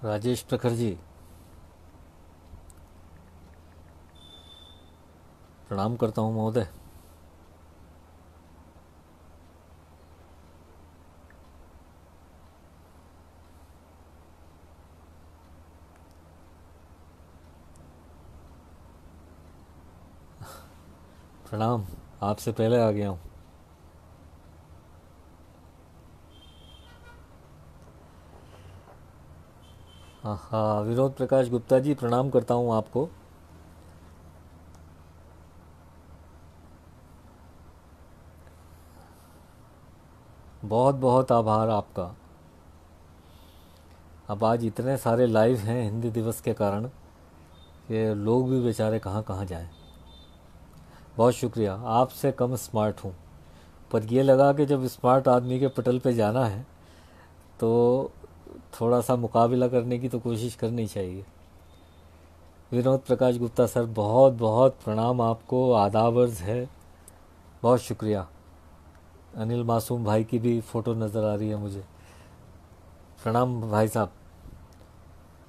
राजेश प्रखर जी, प्रणाम करता हूँ महोदय। प्रणाम, आपसे पहले आ गया हूँ। हाँ हाँ, विनोद प्रकाश गुप्ता जी, प्रणाम करता हूँ आपको। बहुत बहुत आभार आपका। अब आज इतने सारे लाइव हैं हिंदी दिवस के कारण कि लोग भी बेचारे कहाँ कहाँ जाएं। बहुत शुक्रिया, आपसे कम स्मार्ट हूँ, पर ये लगा कि जब स्मार्ट आदमी के पटल पे जाना है तो थोड़ा सा मुकाबला करने की तो कोशिश करनी चाहिए। विनोद प्रकाश गुप्ता सर, बहुत बहुत प्रणाम आपको, आदाब अर्ज़ है। बहुत शुक्रिया। अनिल मासूम भाई की भी फ़ोटो नज़र आ रही है मुझे। प्रणाम भाई साहब।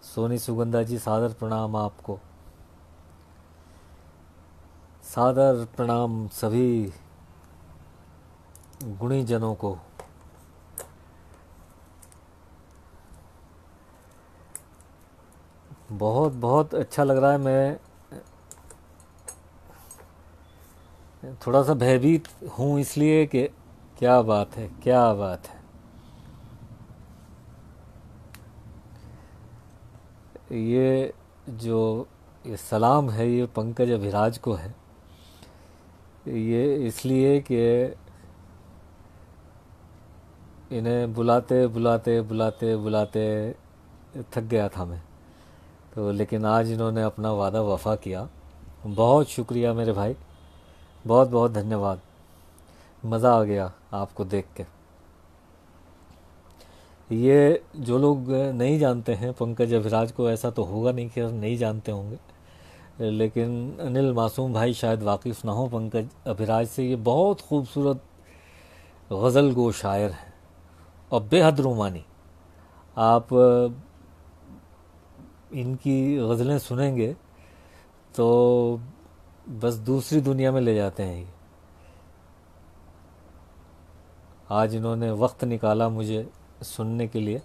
सोनी सुगंधा जी, सादर प्रणाम आपको। सादर प्रणाम सभी गुणी जनों को। बहुत बहुत अच्छा लग रहा है। मैं थोड़ा सा भयभीत हूँ इसलिए कि क्या बात है, क्या बात है। ये जो ये सलाम है, ये पंकज अभिराज को है। ये इसलिए कि इन्हें बुलाते बुलाते बुलाते बुलाते थक गया था मैं, तो लेकिन आज इन्होंने अपना वादा वफा किया। बहुत शुक्रिया मेरे भाई, बहुत बहुत धन्यवाद। मज़ा आ गया आपको देख के। ये जो लोग नहीं जानते हैं पंकज अभिराज को, ऐसा तो होगा नहीं कि नहीं जानते होंगे, लेकिन अनिल मासूम भाई शायद वाकिफ़ ना हो पंकज अभिराज से। ये बहुत खूबसूरत गज़ल गो शायर हैं और बेहद रूमानी। आप इनकी गज़लें सुनेंगे तो बस दूसरी दुनिया में ले जाते हैं ये। आज इन्होंने वक्त निकाला मुझे सुनने के लिए,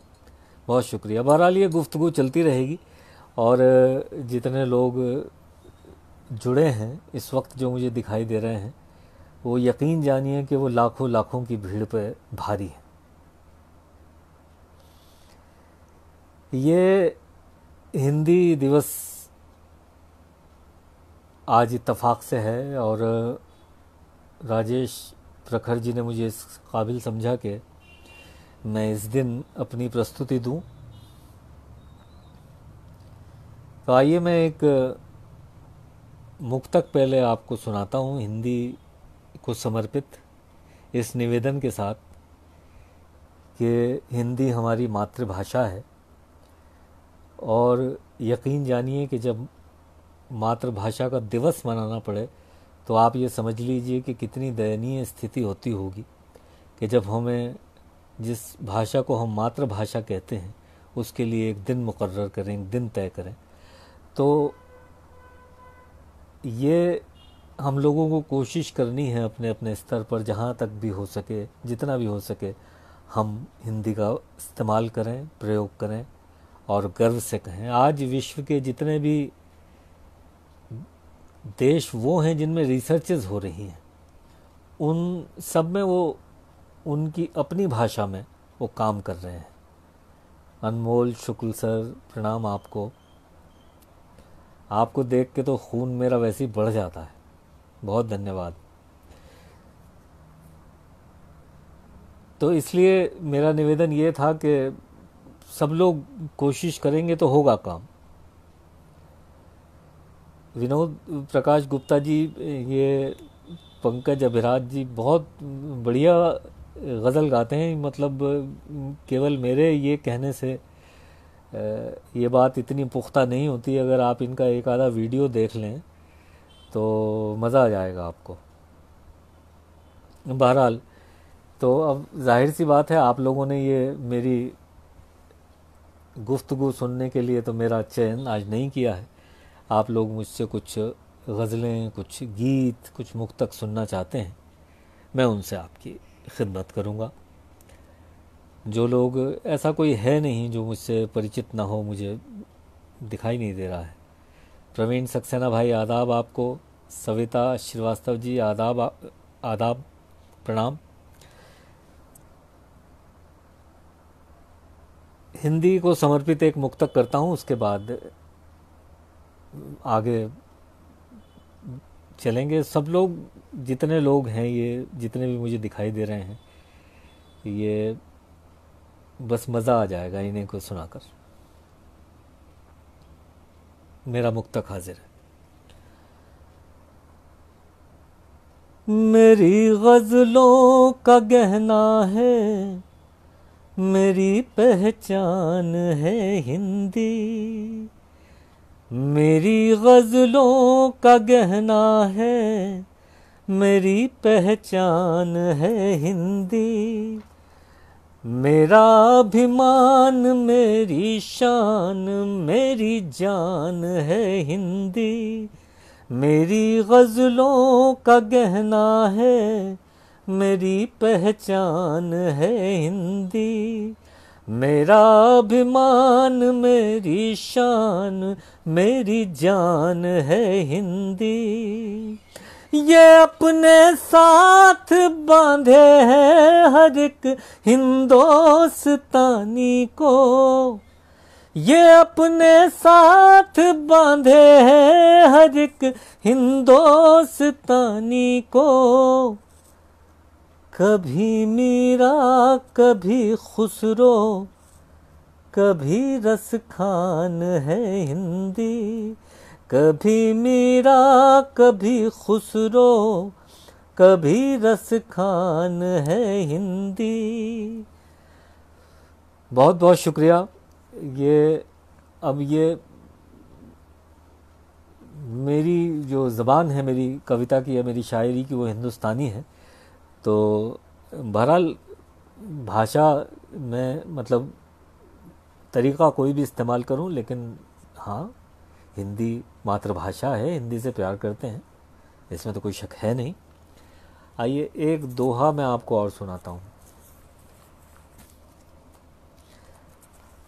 बहुत शुक्रिया। बहरहाल ये गुफ्तगू चलती रहेगी, और जितने लोग जुड़े हैं इस वक्त जो मुझे दिखाई दे रहे हैं, वो यकीन जानिए कि वो लाखों लाखों की भीड़ पे भारी है। ये हिंदी दिवस आज इत्तफाक से है, और राजेश प्रखर जी ने मुझे इस काबिल समझा कि मैं इस दिन अपनी प्रस्तुति दूं। तो आइए मैं एक मुक्तक पहले आपको सुनाता हूं, हिंदी को समर्पित, इस निवेदन के साथ कि हिंदी हमारी मातृभाषा है। और यकीन जानिए कि जब मातृभाषा का दिवस मनाना पड़े तो आप ये समझ लीजिए कि कितनी दयनीय स्थिति होती होगी कि जब हमें जिस भाषा को हम मातृभाषा कहते हैं उसके लिए एक दिन मुकर्रर करें, एक दिन तय करें। तो ये हम लोगों को कोशिश करनी है अपने अपने स्तर पर, जहाँ तक भी हो सके, जितना भी हो सके, हम हिंदी का इस्तेमाल करें, प्रयोग करें और गर्व से कहें। आज विश्व के जितने भी देश वो हैं जिनमें रिसर्चेज हो रही हैं, उन सब में वो उनकी अपनी भाषा में वो काम कर रहे हैं। अनमोल शुक्ल सर, प्रणाम आपको। आपको देख के तो खून मेरा वैसे ही बढ़ जाता है। बहुत धन्यवाद। तो इसलिए मेरा निवेदन ये था कि सब लोग कोशिश करेंगे तो होगा काम। विनोद प्रकाश गुप्ता जी, ये पंकज अभिराज जी बहुत बढ़िया गज़ल गाते हैं। मतलब केवल मेरे ये कहने से ये बात इतनी पुख्ता नहीं होती। अगर आप इनका एक आधा वीडियो देख लें तो मज़ा आ जाएगा आपको। बहरहाल, तो अब जाहिर सी बात है, आप लोगों ने ये मेरी गुफ्तगू सुनने के लिए तो मेरा चयन आज नहीं किया है। आप लोग मुझसे कुछ गज़लें, कुछ गीत, कुछ मुक्तक सुनना चाहते हैं, मैं उनसे आपकी खिदमत करूँगा। जो लोग, ऐसा कोई है नहीं जो मुझसे परिचित ना हो, मुझे दिखाई नहीं दे रहा है। प्रवीण सक्सेना भाई आदाब आपको। सविता श्रीवास्तव जी आदाब, आदाब, प्रणाम। हिंदी को समर्पित एक मुक्तक करता हूँ, उसके बाद आगे चलेंगे। सब लोग, जितने लोग हैं, ये जितने भी मुझे दिखाई दे रहे हैं, ये बस मज़ा आ जाएगा इन्हीं को सुनाकर। मेरा मुक्तक हाजिर है। मेरी गज़लों का गहना है, मेरी पहचान है हिंदी। मेरी गज़लों का गहना है, मेरी पहचान है हिंदी। मेरा अभिमान, मेरी शान, मेरी जान है हिंदी। मेरी गज़लों का गहना है, मेरी पहचान है हिंदी। मेरा अभिमान, मेरी शान, मेरी जान है हिंदी। ये अपने साथ बांधे हैं हर एक हिंदुस्तानी को। ये अपने साथ बांधे हैं हर एक हिंदुस्तानी को। कभी मीरा, कभी खुसरो, कभी रस खान है हिंदी। कभी मीरा, कभी खुसरो, कभी रस खान है हिंदी। बहुत बहुत शुक्रिया। अब ये मेरी जो ज़बान है, मेरी कविता की या मेरी शायरी की, वो हिंदुस्तानी है। तो बहरहाल भाषा में, मतलब तरीक़ा कोई भी इस्तेमाल करूं, लेकिन हाँ, हिंदी मातृभाषा है, हिंदी से प्यार करते हैं, इसमें तो कोई शक है नहीं। आइए एक दोहा मैं आपको और सुनाता हूँ।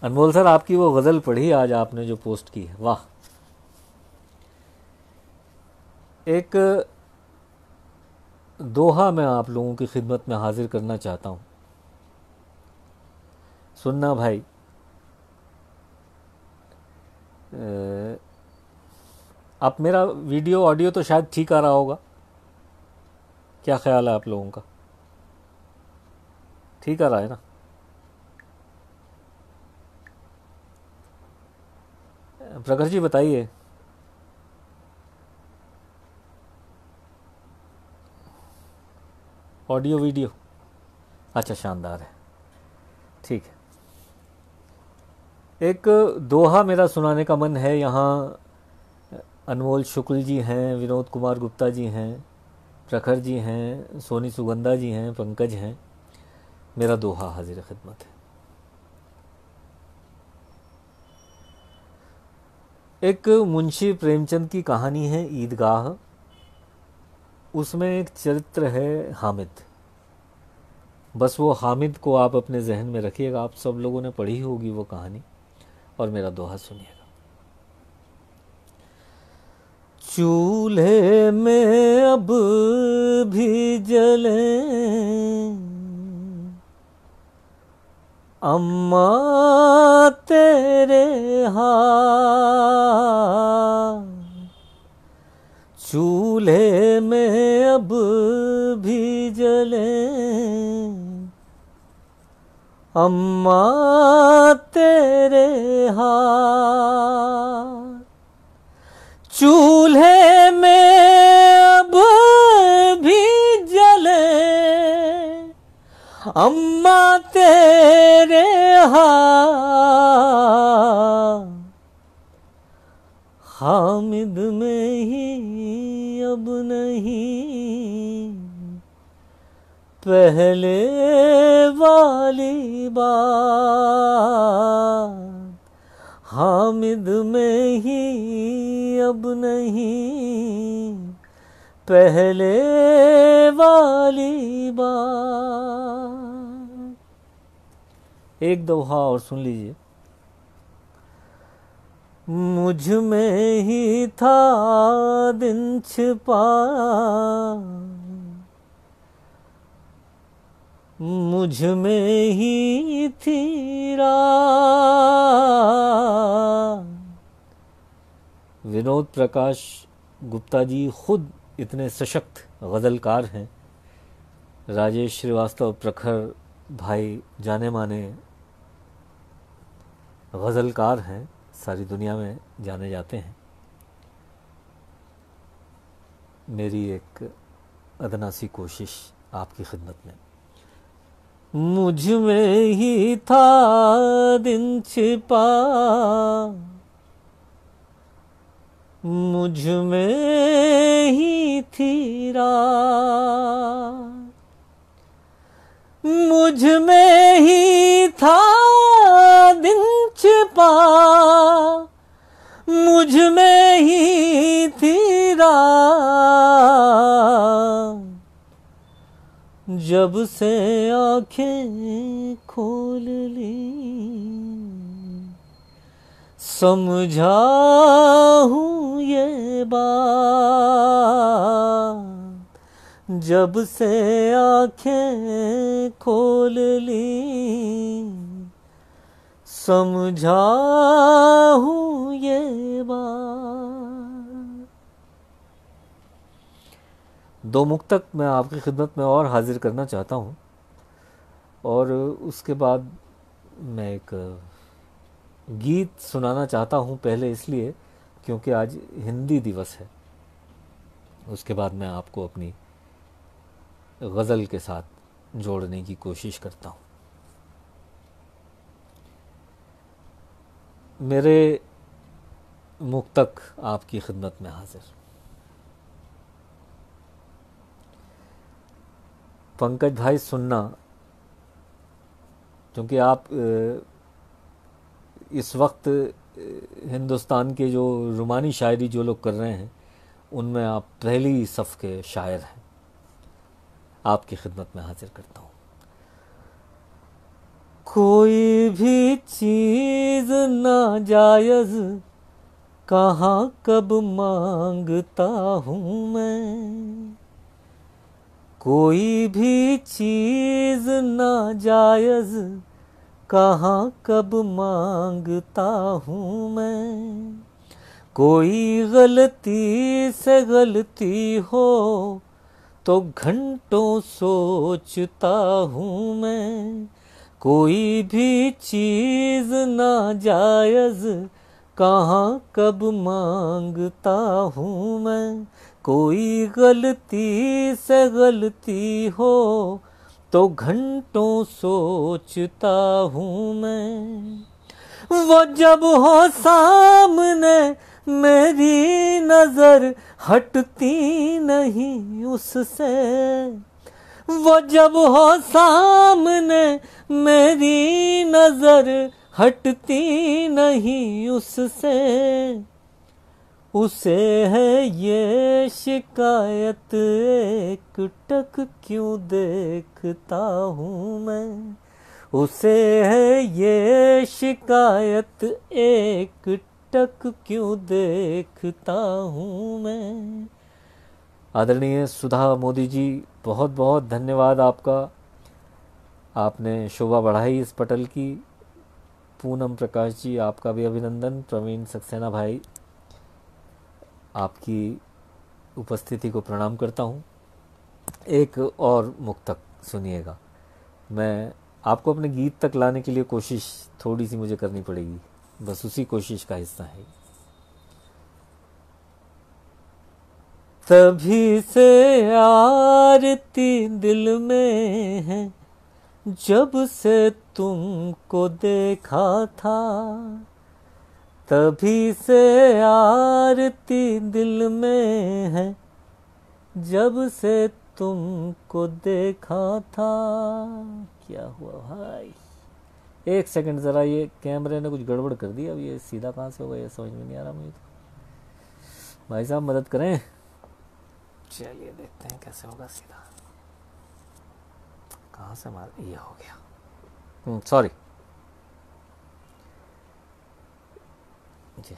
अनमोल सर, आपकी वो गज़ल पढ़ी आज आपने जो पोस्ट की है, वाह। एक दोहा मैं आप लोगों की खिदमत में हाजिर करना चाहता हूँ, सुनना भाई। आप, मेरा वीडियो ऑडियो तो शायद ठीक आ रहा होगा, क्या ख्याल है आप लोगों का? ठीक आ रहा है ना? प्रखर जी बताइए। ऑडियो वीडियो अच्छा, शानदार है, ठीक है। एक दोहा मेरा सुनाने का मन है। यहाँ अनमोल शुक्ल जी हैं, विनोद कुमार गुप्ता जी हैं, प्रखर जी हैं, सोनी सुगंधा जी हैं, पंकज हैं। मेरा दोहा हाजिर खिदमत है। एक मुंशी प्रेमचंद की कहानी है, ईदगाह। उसमें एक चरित्र है हामिद। बस वो हामिद को आप अपने जहन में रखिएगा। आप सब लोगों ने पढ़ी होगी वो कहानी, और मेरा दोहा सुनिएगा। चूल्हे में अब भी जले अम्मा तेरे हाथ। चूल्हे में अब भी जले अम्मा तेरे हाथ। चूल्हे में अब भी जले अम्मा तेरे हाथ। हामिद में ही अब नहीं पहले वाली बात। हामिद में ही अब नहीं पहले वाली बात। एक दोहा और सुन लीजिए। मुझ में ही था दिन छिपा, मुझ में ही थी रात। विनोद प्रकाश गुप्ता जी खुद इतने सशक्त गज़लकार हैं। राजेश श्रीवास्तव प्रखर भाई जाने माने गज़लकार हैं, सारी दुनिया में जाने जाते हैं। मेरी एक अदना सी कोशिश आपकी खिदमत में। मुझ में ही था दिन छिपा, मुझ में ही थी रात, मुझ में ही था दिन छिपा, मुझ में ही थी रात। जब से आँखें खोल ली समझा हूँ ये बात। जब से आँखें खोल ली समझा हूँ ये बात। दो मुक्तक मैं आपकी खिदमत में और हाजिर करना चाहता हूँ, और उसके बाद मैं एक गीत सुनाना चाहता हूँ। पहले इसलिए क्योंकि आज हिंदी दिवस है। उसके बाद मैं आपको अपनी गज़ल के साथ जोड़ने की कोशिश करता हूँ। मेरे मुक्तक आपकी खिदमत में हाजिर। पंकज भाई सुनना, क्योंकि आप इस वक्त हिंदुस्तान के जो रुमानी शायरी जो लोग कर रहे हैं उनमें आप पहली सफ़ के शायर हैं। आपकी खिदमत में हाजिर करता हूँ। कोई भी चीज़ नाजायज़ कहाँ कब मांगता हूँ मैं, कोई भी चीज़ नाजायज़ कहाँ कब मांगता हूँ मैं। कोई गलती से गलती हो तो घंटों सोचता हूँ मैं। कोई भी चीज़ नाजायज़ कहाँ कब मांगता हूँ मैं। कोई गलती से गलती हो तो घंटों सोचता हूँ मैं। वो जब हो सामने मेरी नज़र हटती नहीं उससे। वो जब हो सामने मेरी नज़र हटती नहीं उससे। उसे है ये शिकायत एक टक क्यों देखता हूँ मैं। उसे है ये शिकायत एक टक क्यों देखता हूँ मैं। आदरणीय सुधा मोदी जी, बहुत बहुत धन्यवाद आपका। आपने शोभा बढ़ाई इस पटल की। पूनम प्रकाश जी, आपका भी अभिनंदन। प्रवीण सक्सेना भाई, आपकी उपस्थिति को प्रणाम करता हूँ। एक और मुक्तक सुनिएगा। मैं आपको अपने गीत तक लाने के लिए कोशिश थोड़ी सी मुझे करनी पड़ेगी, बस उसी कोशिश का हिस्सा है। तभी से आरती दिल में है जब से तुमको देखा था। तभी से आरती दिल में है जब से तुमको देखा था। क्या हुआ भाई, एक सेकंड ज़रा, ये कैमरे ने कुछ गड़बड़ कर दी। अब ये सीधा कहाँ से होगा ये समझ में नहीं आ रहा मुझे तो। भाई साहब मदद करें। चलिए देखते हैं कैसे होगा सीधा। कहाँ से हमारा ये हो गया, सॉरी जी।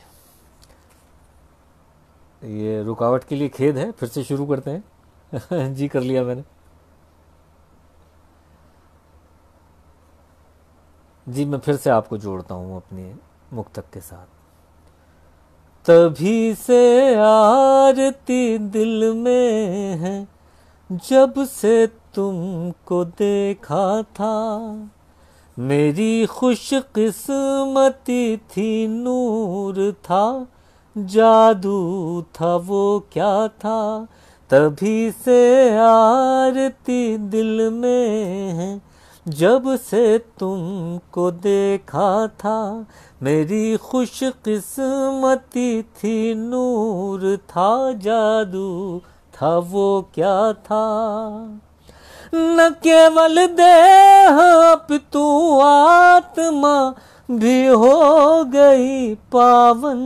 ये रुकावट के लिए खेद है, फिर से शुरू करते हैं। जी कर लिया मैंने। जी मैं फिर से आपको जोड़ता हूँ अपनी मुक्तक के साथ। तभी से आरती दिल में है, जब से तुमको देखा था। मेरी खुश किस्मती थी, नूर था, जादू था, वो क्या था। तभी से आरती दिल में है, जब से तुमको देखा था। मेरी खुश किस्मती थी, नूर था, जादू था, वो क्या था। न केवल देह अपितु आत्मा भी हो गई पावन।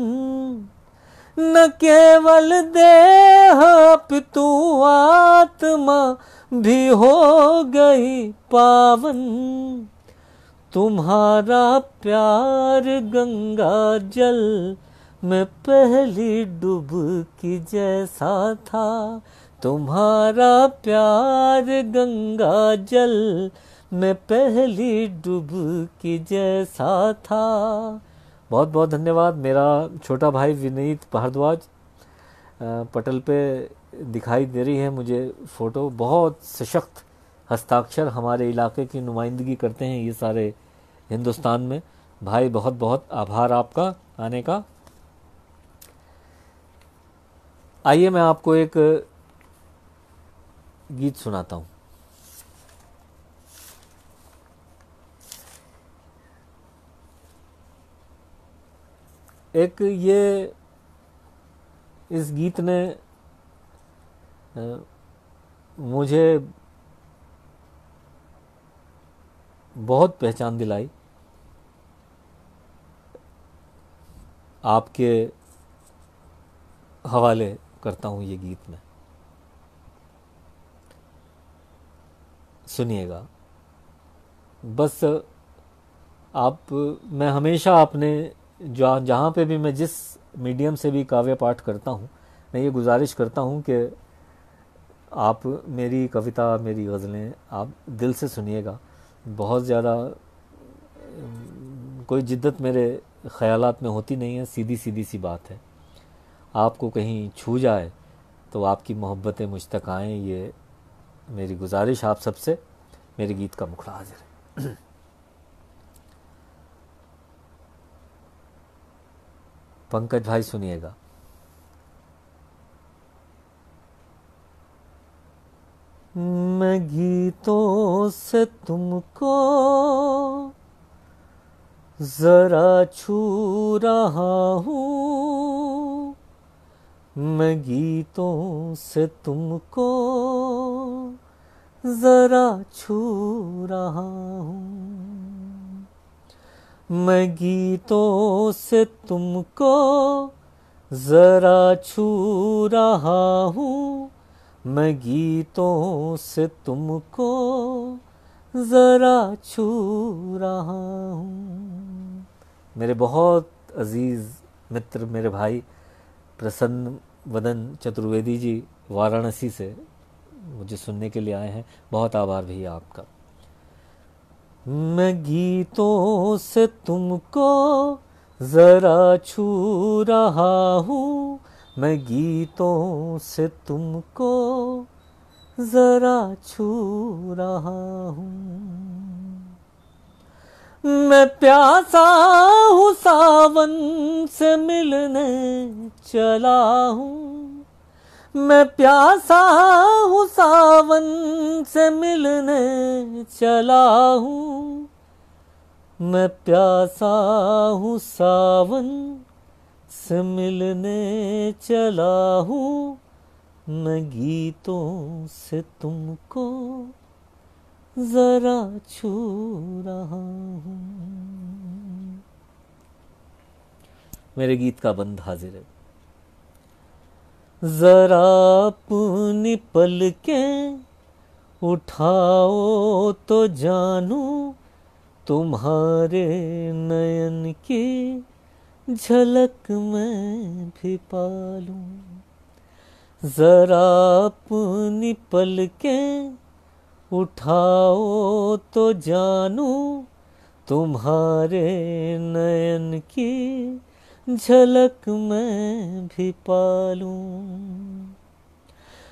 न केवल देह अपितु आत्मा भी हो गई पावन। तुम्हारा प्यार गंगा जल में पहली डुबकी जैसा था। तुम्हारा प्यार गंगा जल में पहली डुबकी जैसा था। बहुत बहुत धन्यवाद। मेरा छोटा भाई विनीत भारद्वाज, पटल पे दिखाई दे रही है मुझे फ़ोटो, बहुत सशक्त हस्ताक्षर हमारे इलाके की नुमाइंदगी करते हैं ये सारे हिंदुस्तान में। भाई बहुत बहुत आभार आपका आने का। आइए मैं आपको एक गीत सुनाता हूँ। एक ये इस गीत ने मुझे बहुत पहचान दिलाई। आपके हवाले करता हूँ ये गीत में, सुनिएगा। बस आप, मैं हमेशा आपने जहाँ पे भी मैं जिस मीडियम से भी काव्य पाठ करता हूँ, मैं ये गुजारिश करता हूँ कि आप मेरी कविता, मेरी गज़लें आप दिल से सुनिएगा। बहुत ज़्यादा कोई जिद्दत मेरे ख़यालात में होती नहीं है, सीधी सीधी सी बात है। आपको कहीं छू जाए तो आपकी मोहब्बतें मुझ तक आएँ, ये मेरी गुजारिश आप सबसे। मेरे गीत का मुखड़ा हाजिर है। पंकज भाई सुनिएगा। मैं गीतों से तुमको जरा छू रहा हूँ। मैं गीतों से तुमको जरा छू रहा हूँ। मैं गीतों से तुमको जरा छू रहा हूँ। मैं गीतों से तुमको जरा छू रहा हूँ। मेरे बहुत अजीज़ मित्र, मेरे भाई प्रसन्न वदन चतुर्वेदी जी वाराणसी से मुझे सुनने के लिए आए हैं। बहुत आभार भैया आपका। मैं गीतों से तुमको जरा छू रहा हूँ। मैं गीतों से तुमको जरा छू रहा हूँ। मैं प्यासा हूँ, सावन से मिलने चला हूँ। मैं प्यासा हूँ, सावन से मिलने चला हूँ। मैं प्यासा हूँ, सावन से मिलने चला हूँ। मैं गीतों से तुमको जरा छू रहा हूँ। मेरे गीत का बंद हाजिर है। जरा अपनी पलकें उठाओ तो जानू तुम्हारे नयन की झलक मैं भी पालूं। जरा अपनी पलकें उठाओ तो जानू तुम्हारे नयन की झलक मैं भी पालूं।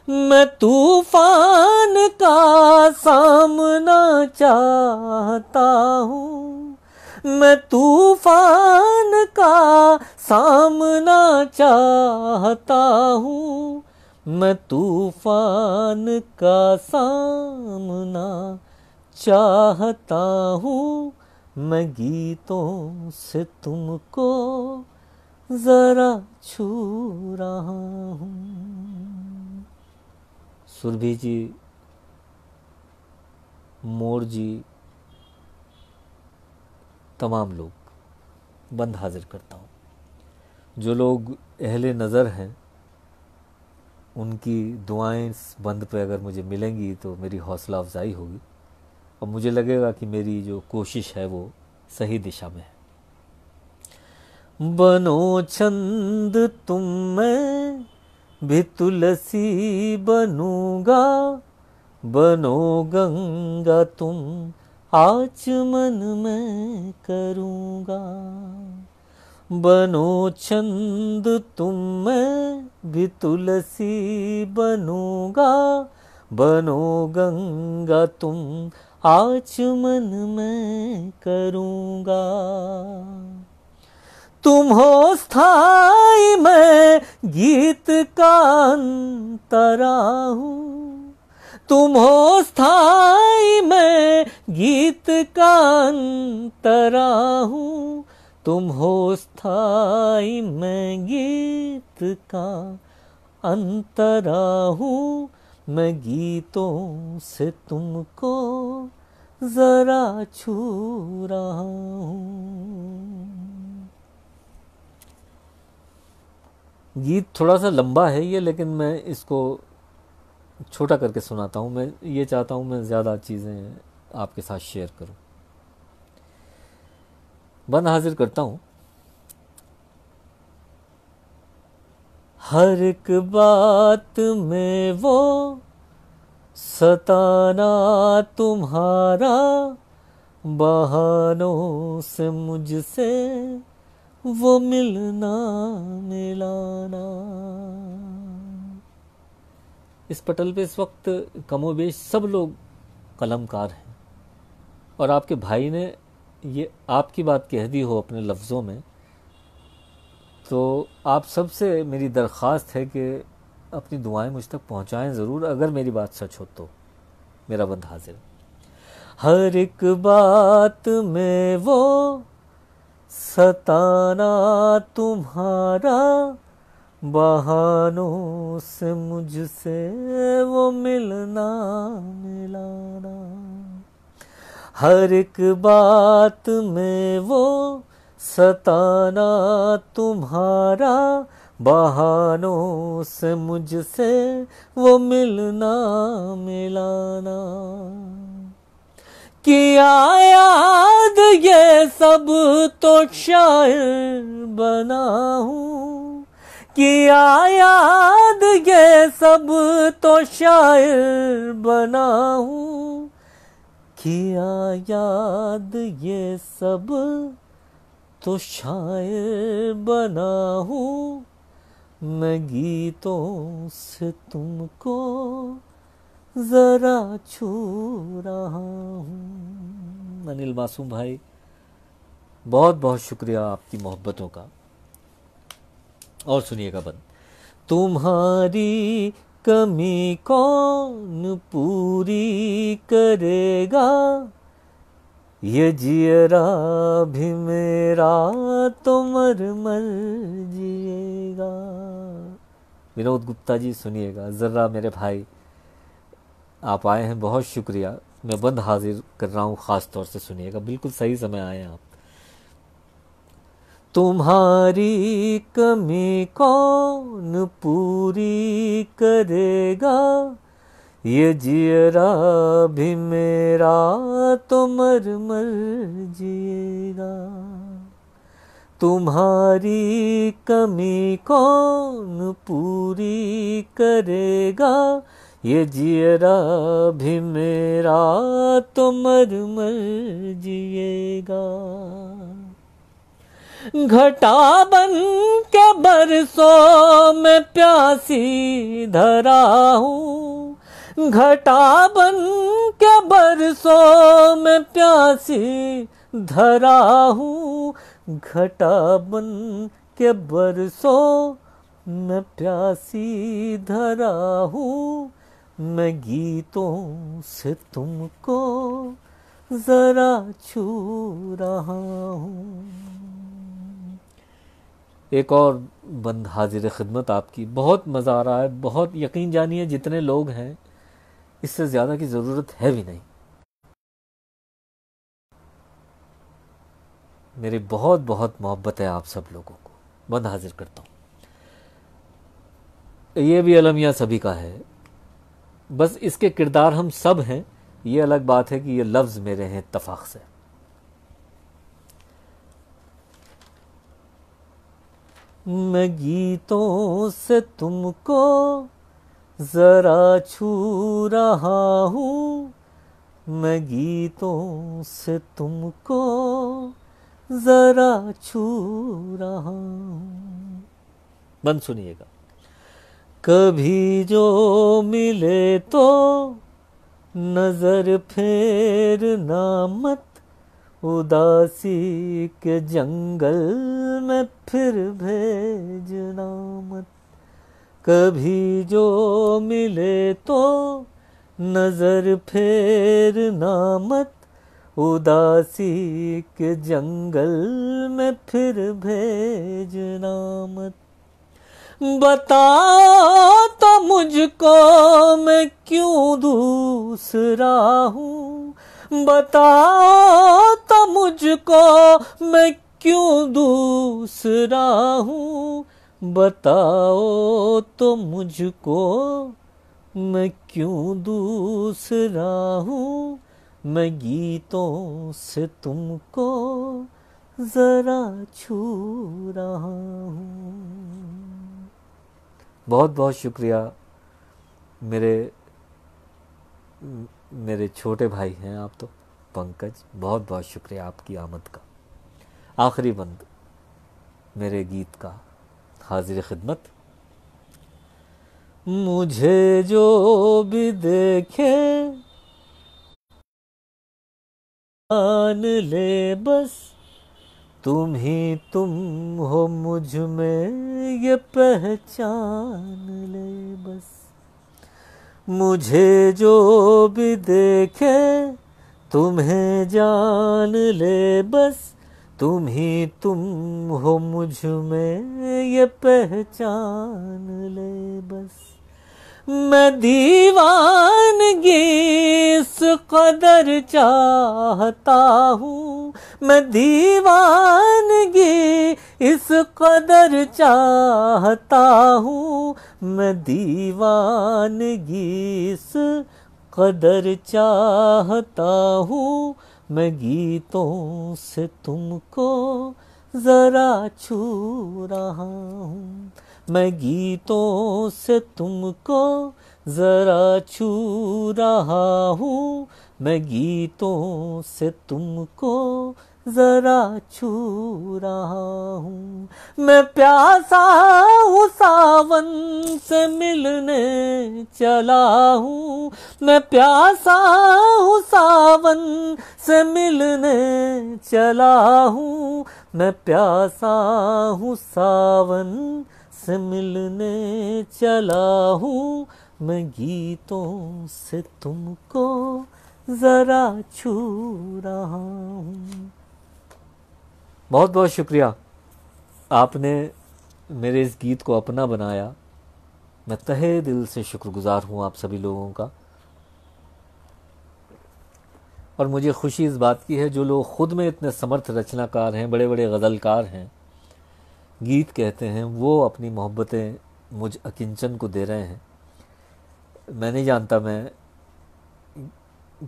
मैं तूफान का सामना चाहता हूँ, मैं तूफान का सामना चाहता हूँ, मैं तूफान का सामना चाहता हूँ। मैं गीतों से तुमको जरा छू रहा हूँ। सुरभि जी, मोर जी, तमाम लोग बंद हाजिर करता हूँ। जो लोग अहले नज़र हैं उनकी दुआएं इस बंद पे अगर मुझे मिलेंगी तो मेरी हौसला अफजाई होगी और मुझे लगेगा कि मेरी जो कोशिश है वो सही दिशा में है। बनो छंद तुम मैं भी तुलसी बनूंगा, बनो गंगा तुम आचमन में करूंगा। बनो छंद तुम मैं भी तुलसी बनूंगा, बनो गंगा तुम आचमन में करूंगा। तुम हो स्थाई मैं गीत का अंतरा हूँ, तुम हो स्थाई मैं गीत का अंतरा हूँ, तुम हो स्थाई मैं गीत का अंतरा हूँ। मैं गीतों से तुमको जरा छू रहा हूँ। गीत थोड़ा सा लंबा है ये, लेकिन मैं इसको छोटा करके सुनाता हूँ। मैं ये चाहता हूँ मैं ज़्यादा चीज़ें आपके साथ शेयर करूँ। बंद हाजिर करता हूँ। हर एक बात में वो सताना तुम्हारा, बहानों से मुझसे वो मिलना मिलाना। इस पटल पे इस वक्त कमोबेश सब लोग कलमकार हैं और आपके भाई ने ये आपकी बात कह दी हो अपने लफ्ज़ों में, तो आप सबसे मेरी दरख्वास्त है कि अपनी दुआएं मुझ तक पहुंचाएं ज़रूर। अगर मेरी बात सच हो तो मेरा बंद हाजिर। हर एक बात में वो सताना तुम्हारा, बहानों से मुझसे वो मिलना मिलाना। हर एक बात में वो सताना तुम्हारा, बहानों से मुझसे वो मिलना मिलाना। किया याद ये सब तो शायर बना हूँ, किया याद ये सब तो शायर बना हूँ, किया याद ये सब तो शायर बना हूँ। मैं गीतों से तुमको जरा छू रहा हूँ। अनिल मासूम भाई, बहुत बहुत शुक्रिया आपकी मोहब्बतों का। और सुनिएगा बंद। तुम्हारी कमी कौन पूरी करेगा, ये जियरा भी मेरा तो मर मर जिएगा। विनोद गुप्ता जी सुनिएगा ज़रा। मेरे भाई आप आए हैं, बहुत शुक्रिया। मैं बंद हाजिर कर रहा हूँ, ख़ास तौर से सुनिएगा, बिल्कुल सही समय आए हैं आप। तुम्हारी कमी कौन पूरी करेगा, ये जियरा भी मेरा तो मर मर जिएगा। तुम्हारी कमी कौन पूरी करेगा, ये जियरा भी मेरा तो मर मर जिएगा। घटा बन के बरसों में प्यासी धरा हूँ, घटा बन के बरसों में प्यासी धरा हूँ, घटा बन के बरसों में प्यासी धरा हूँ, मैं गीतों से तुमको जरा छू रहा हूँ। एक और बंद हाजिर खिदमत आपकी, बहुत मज़ा आ रहा है, बहुत, यकीन जानिए जितने लोग हैं इससे ज़्यादा की ज़रूरत है भी नहीं। मेरी बहुत बहुत मोहब्बत है आप सब लोगों को, बंद हाजिर करता हूँ। ये भी अलमिया सभी का है, बस इसके किरदार हम सब हैं, ये अलग बात है कि ये लफ्ज़ मेरे हैं इत्तफाक से। मैं गीतों से तुमको जरा छू रहा हूँ, मैं गीतों से तुमको जरा छू रहा हूँ। बंद सुनिएगा। कभी जो मिले तो नजर फेरना मत, उदासी के जंगल में फिर भेजना मत। कभी जो मिले तो नजर फेरना मत, उदासी के जंगल में फिर भेजना मत। बताओ तो मुझको मैं क्यों दूसरा हूँ, बताओ तो मुझको मैं क्यों दूसरा हूँ, बताओ तो मुझको मैं क्यों दूसरा हूँ, मैं गीतों से तुमको जरा छू रहा हूँ। बहुत बहुत शुक्रिया मेरे छोटे भाई हैं आप तो, पंकज, बहुत बहुत शुक्रिया आपकी आमद का। आखिरी बंद मेरे गीत का हाजिर खिदमत। मुझे जो भी देखे जान ले बस, तुम ही तुम हो मुझ में ये पहचान ले बस। मुझे जो भी देखे तुम्हें जान ले बस, तुम ही तुम हो मुझ में ये पहचान ले बस। मैं दीवानगी इस कदर चाहता हूँ, मैं दीवानगी इस कदर चाहता हूँ, मैं दीवानगी इस कदर चाहता हूँ, मैं गीतों से तुमको जरा छू रहा हूँ, मैं गीतों से तुमको जरा छू रहा हूँ, मैं गीतों से तुमको जरा छू रहा हूँ। मैं प्यासा हूँ सावन से मिलने चला हूँ, मैं प्यासा हूँ सावन से मिलने चला हूँ, मैं प्यासा हूँ सावन से मिलने चला हूँ, मैं गीतों से तुमको जरा छू रहा हूँ। बहुत बहुत शुक्रिया, आपने मेरे इस गीत को अपना बनाया। मैं तहे दिल से शुक्रगुजार हूँ आप सभी लोगों का। और मुझे खुशी इस बात की है जो लोग खुद में इतने समर्थ रचनाकार हैं, बड़े बड़े गज़लकार हैं, गीत कहते हैं, वो अपनी मोहब्बतें मुझ अकिंचन को दे रहे हैं। मैं नहीं जानता मैं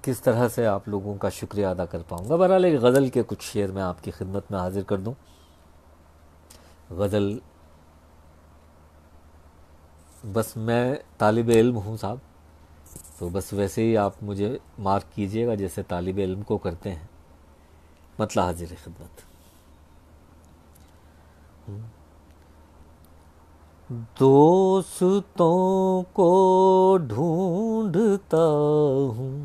किस तरह से आप लोगों का शुक्रिया अदा कर पाऊँगा। बहरहाल एक गज़ल के कुछ शेर मैं आपकी खिदमत में हाजिर कर दूँ। गज़ल, बस मैं तालिब इल्म हूँ साहब, तो बस वैसे ही आप मुझे मार्क कीजिएगा जैसे तालिब इल्म को करते हैं। मतलब हाजिर खिदमत। दोस्तों को ढूंढता हूँ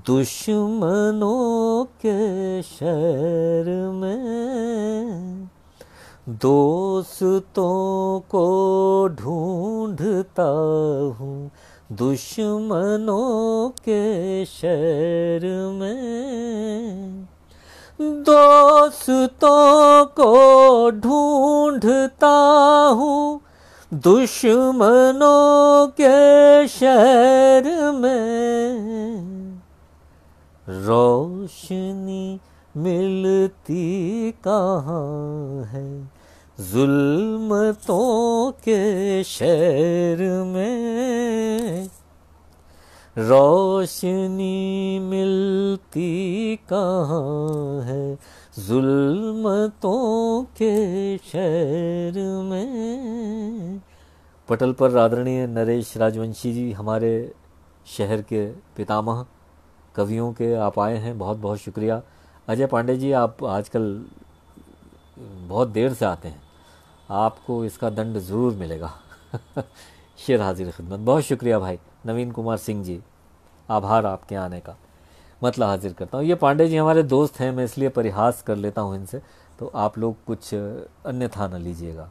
दुश्मनों के शहर में, दोस्तों को ढूंढता हूँ दुश्मनों के शहर में, दोस्तों को ढूंढता हूँ दुश्मनों के शहर में, रोशनी मिलती कहाँ है जुल्मतों के शहर में, रोशनी मिलती कहाँ है जुल्मतों के शहर में। पटल पर आदरणीय नरेश राजवंशी जी, हमारे शहर के पितामह कवियों के, आप आए हैं, बहुत बहुत शुक्रिया। अजय पांडे जी, आप आजकल बहुत देर से आते हैं, आपको इसका दंड ज़रूर मिलेगा। शेर हाजिर खिदमत, बहुत शुक्रिया भाई। नवीन कुमार सिंह जी, आभार आपके आने का। मतलब हाजिर करता हूँ। ये पांडे जी हमारे दोस्त हैं, मैं इसलिए परिहास कर लेता हूँ इनसे, तो आप लोग कुछ अन्यथा न लीजिएगा।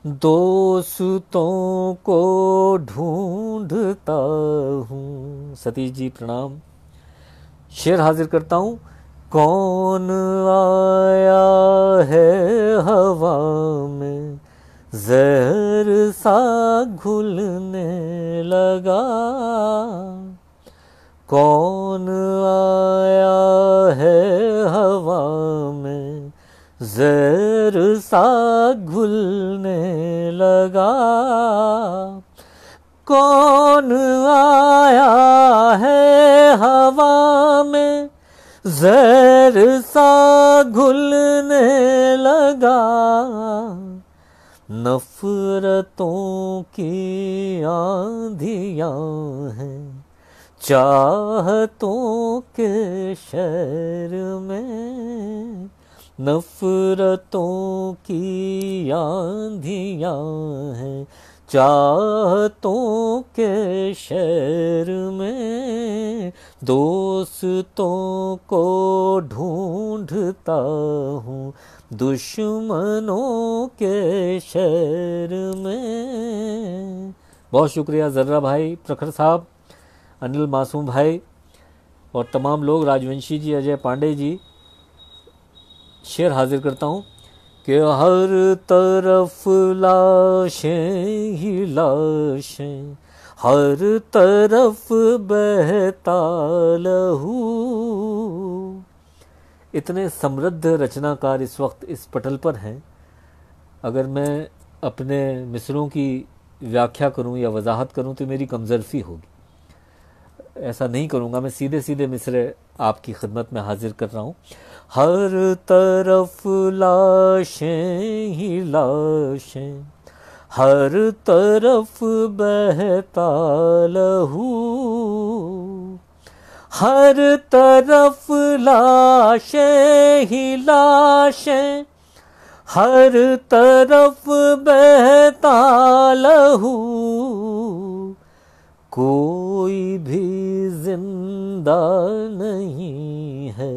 दोस्तों को ढूंढता हूँ, सतीश जी प्रणाम। शेर हाजिर करता हूँ। कौन आया है हवा में जहर सा घुलने लगा, कौन आया है हवा में जहर सा घुलने लगा, कौन आया है हवा में जहर सा घुलने लगा, नफरतों की आंधियां हैं चाहतों के शहर में, नफरतों की आंधियां हैं चाहतों के शहर में, दोस्तों को ढूंढता हूँ दुश्मनों के शहर में। बहुत शुक्रिया जर्रा भाई, प्रखर साहब, अनिल मासूम भाई और तमाम लोग, राजवंशी जी, अजय पांडे जी। शेर हाजिर करता हूँ कि हर तरफ लाशें ही लाशें, हर तरफ बहता लहू। इतने समृद्ध रचनाकार इस वक्त इस पटल पर हैं, अगर मैं अपने मिसरों की व्याख्या करूं या वजाहत करूं तो मेरी कमजरफी होगी। ऐसा नहीं करूंगा, मैं सीधे सीधे मिसरे आपकी खिदमत में हाजिर कर रहा हूं। हर तरफ लाशें ही लाशें, हर तरफ बहता लहू, हर तरफ लाशें ही लाशें, हर तरफ बहता लहू, कोई भी जिंदा नहीं है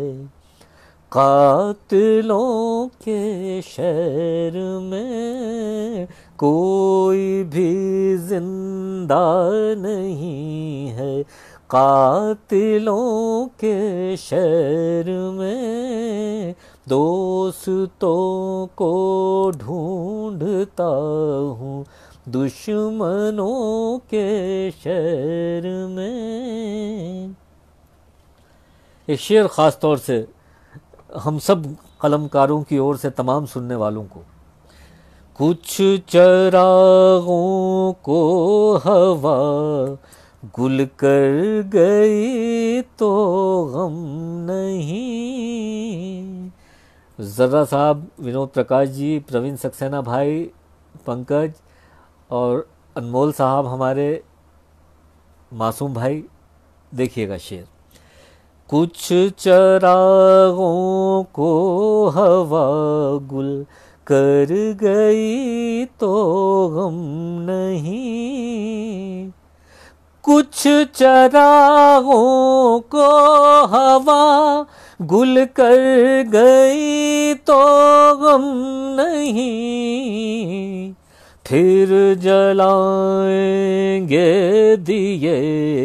कातिलों के शहर में, कोई भी जिंदा नहीं है कातिलों के शहर में, दोस्तों को ढूंढता हूँ दुश्मनों के शहर में। एक शेर ख़ास तौर से हम सब कलमकारों की ओर से तमाम सुनने वालों को। कुछ चरागों को हवा गुल कर गई तो गम नहीं। जर्रा साहब, विनोद प्रकाश जी, प्रवीण सक्सेना भाई, पंकज और अनमोल साहब, हमारे मासूम भाई, देखिएगा शेर। कुछ चरागों को हवा गुल कर गई तो गम नहीं। कुछ चरागों को हवा गुल कर गई तो गम नहीं। फिर जलाएंगे दिए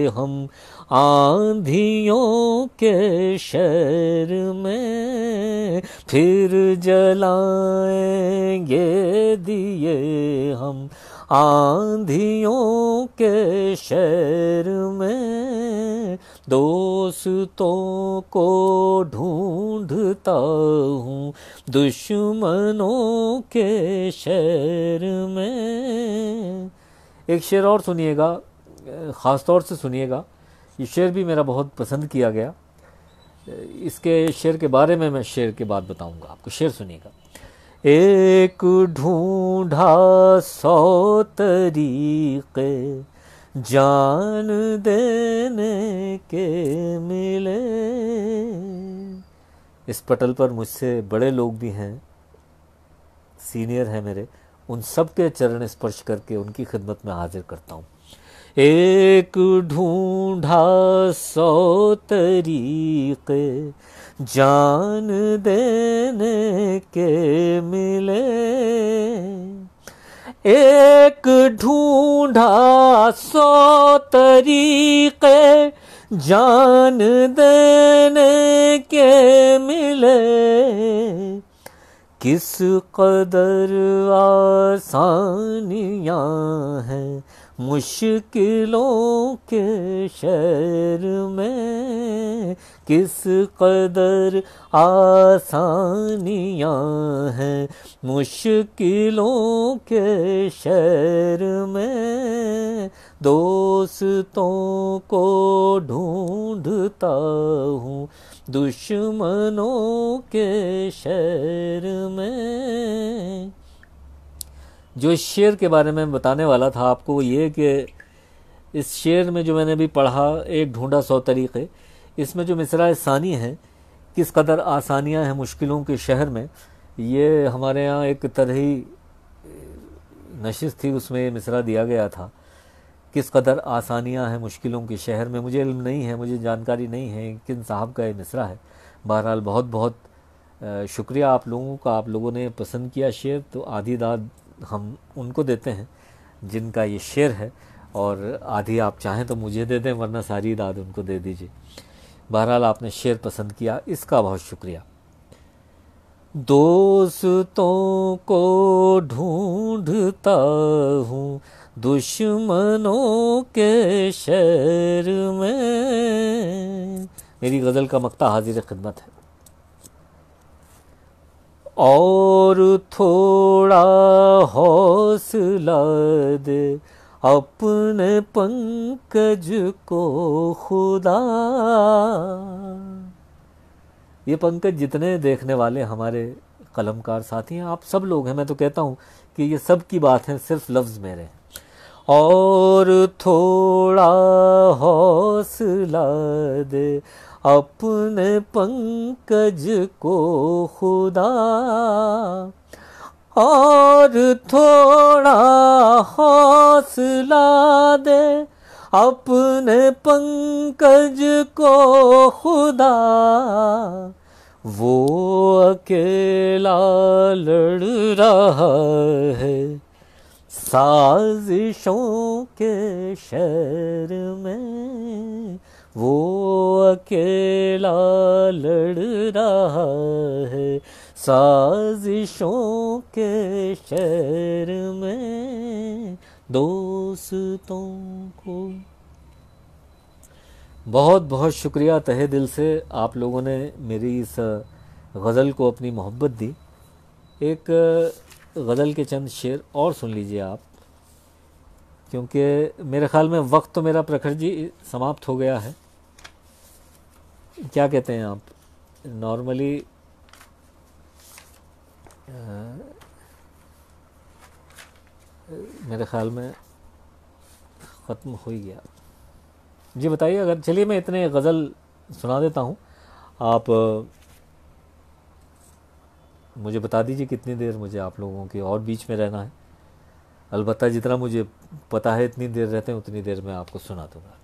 हम आंधियों के शहर में। फिर जलाएंगे दिए हम आंधियों के शहर में। दोस्तों को ढूंढता हूँ दुश्मनों के शहर में। एक शेर और सुनिएगा, ख़ास तौर से सुनिएगा। ये शेर भी मेरा बहुत पसंद किया गया। इसके शेर के बारे में मैं शेर के बाद बताऊंगा आपको। शेर सुनिएगा। एक ढूंढा 100 तरीके जान देने के मिले। इस पटल पर मुझसे बड़े लोग भी हैं, सीनियर हैं मेरे, उन सब के चरण स्पर्श करके उनकी खिदमत में हाजिर करता हूँ। एक ढूंढा 100 तरीके जान देने के मिले। एक ढूंढा 100 तरीके जान देने के मिले। किस कदर आसानियां हैं मुश्किलों के शहर में। किस कदर आसानियां हैं मुश्किलों के शहर में। दोस्तों को ढूंढता हूँ दुश्मनों के शहर में। जो इस शेर के बारे में बताने वाला था आपको ये कि इस शेर में जो मैंने अभी पढ़ा, एक ढूंढा 100 तरीके, इसमें जो मिसरा सानी है, किस कदर आसानियां हैं मुश्किलों के शहर में, ये हमारे यहाँ एक तरही नशिस्त थी, उसमें ये मिसरा दिया गया था। किस कदर आसानियां हैं मुश्किलों के शहर में। मुझे इल्म नहीं है, मुझे जानकारी नहीं है किन साहब का ये मिसरा है। बहरहाल बहुत बहुत शुक्रिया आप लोगों का, आप लोगों ने पसंद किया शेर, तो आधी दाद हम उनको देते हैं जिनका ये शेर है, और आधी आप चाहें तो मुझे दे दें, वरना सारी दाद उनको दे दीजिए। बहरहाल आपने शेर पसंद किया, इसका बहुत शुक्रिया। दोस्तों को ढूंढता हूँ दुश्मनों के शहर में। मेरी गज़ल का मक्ता हाजिर खिदमत है। और थोड़ा हौसला दे अपने पंकज को खुदा। ये पंकज जितने देखने वाले हमारे कलमकार साथी हैं, आप सब लोग हैं, मैं तो कहता हूँ कि ये सब की बात है, सिर्फ लफ्ज़ मेरे हैं। और थोड़ा हौसला दे अपने पंकज को खुदा। और थोड़ा हौसला दे अपने पंकज को खुदा। वो अकेला लड़ रहा है साजिशों के शहर में। वो अकेला लड़ रहा है साजिशों के शहर में। दोस्तों को बहुत बहुत शुक्रिया तहे दिल से, आप लोगों ने मेरी इस गज़ल को अपनी मोहब्बत दी। एक गज़ल के चंद शेर और सुन लीजिए आप, क्योंकि मेरे ख़्याल में वक्त तो मेरा प्रखर जी समाप्त हो गया है। क्या कहते हैं आप? नॉर्मली मेरे ख़्याल में ख़त्म हो ही गया। जी बताइए। अगर चलिए मैं इतने गज़ल सुना देता हूँ, आप मुझे बता दीजिए कितनी देर मुझे आप लोगों के और बीच में रहना है। अलबत्ता जितना मुझे पता है इतनी देर रहते हैं उतनी देर मैं आपको सुना दूँगा।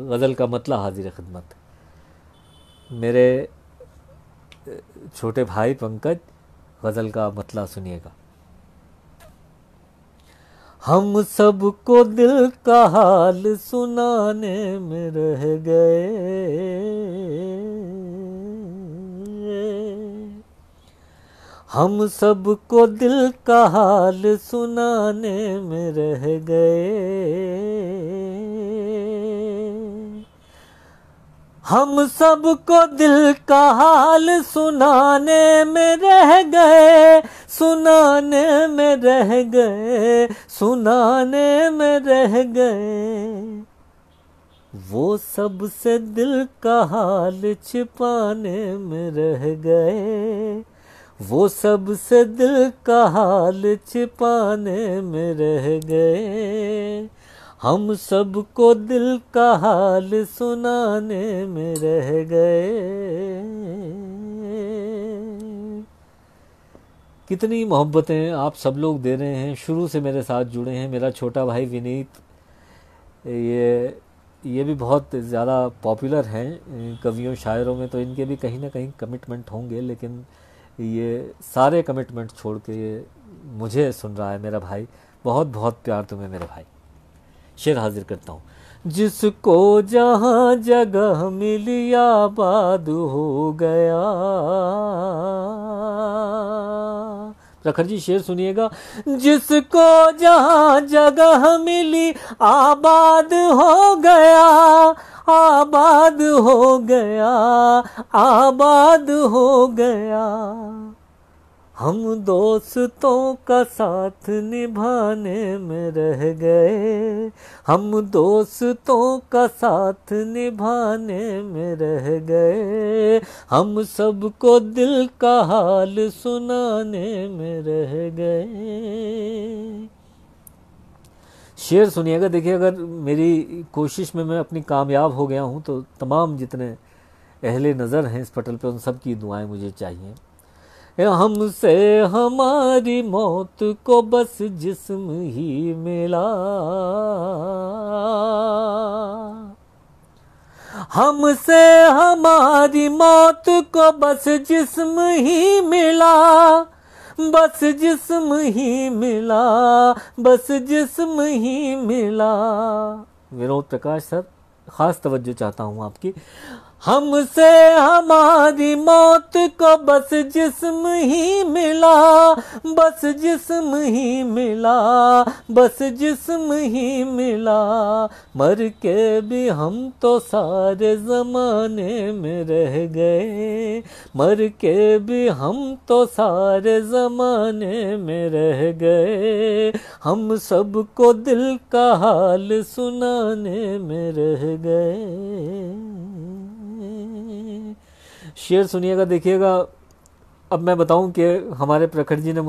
गज़ल का मतला हाजिर खिदमत। मेरे छोटे भाई पंकज, गज़ल का मतला सुनिएगा। हम सबको दिल का हाल सुनाने में रह गए, हम सबको दिल का हाल सुनाने में रह गए, हम सबको दिल का हाल सुनाने में रह गए, सुनाने में रह गए, सुनाने में रह गए, वो सबसे दिल का हाल छिपाने में रह गए, वो सबसे दिल का हाल छिपाने में रह गए, हम सबको दिल का हाल सुनाने में रह गए। कितनी मोहब्बतें आप सब लोग दे रहे हैं, शुरू से मेरे साथ जुड़े हैं। मेरा छोटा भाई विनीत, ये भी बहुत ज़्यादा पॉपुलर हैं कवियों शायरों में, तो इनके भी कहीं ना कहीं कमिटमेंट होंगे, लेकिन ये सारे कमिटमेंट छोड़ के ये मुझे सुन रहा है मेरा भाई। बहुत बहुत प्यार तुम्हें मेरे भाई। शेर हाजिर करता हूँ। जिसको जहाँ जगह मिली आबाद हो गया, प्रखर जी शेर सुनिएगा। जिसको जहाँ जगह मिली आबाद हो गया, आबाद हो गया, आबाद हो गया, हम दोस्तों का साथ निभाने में रह गए, हम दोस्तों का साथ निभाने में रह गए, हम सबको दिल का हाल सुनाने में रह गए। शेर सुनिएगा। देखिए, अगर मेरी कोशिश में मैं अपनी कामयाब हो गया हूँ तो तमाम जितने अहले नज़र हैं इस पटल पे उन सब की दुआएं मुझे चाहिए। हमसे हमारी मौत को बस जिस्म ही मिला, हमसे हमारी मौत को बस जिस्म ही मिला, बस जिस्म ही मिला, बस जिस्म ही मिला। विनोद प्रकाश सर, खास तवज्जो चाहता हूँ आपकी। हमसे हमारी मौत को बस जिस्म ही मिला, बस जिस्म ही मिला, बस जिस्म ही मिला, मर के भी हम तो सारे ज़माने में रह गए, मर के भी हम तो सारे ज़माने में रह गए, हम सबको दिल का हाल सुनाने में रह गए। शेर सुनिएगा। देखिएगा, अब मैं बताऊं कि हमारे प्रखर जी ने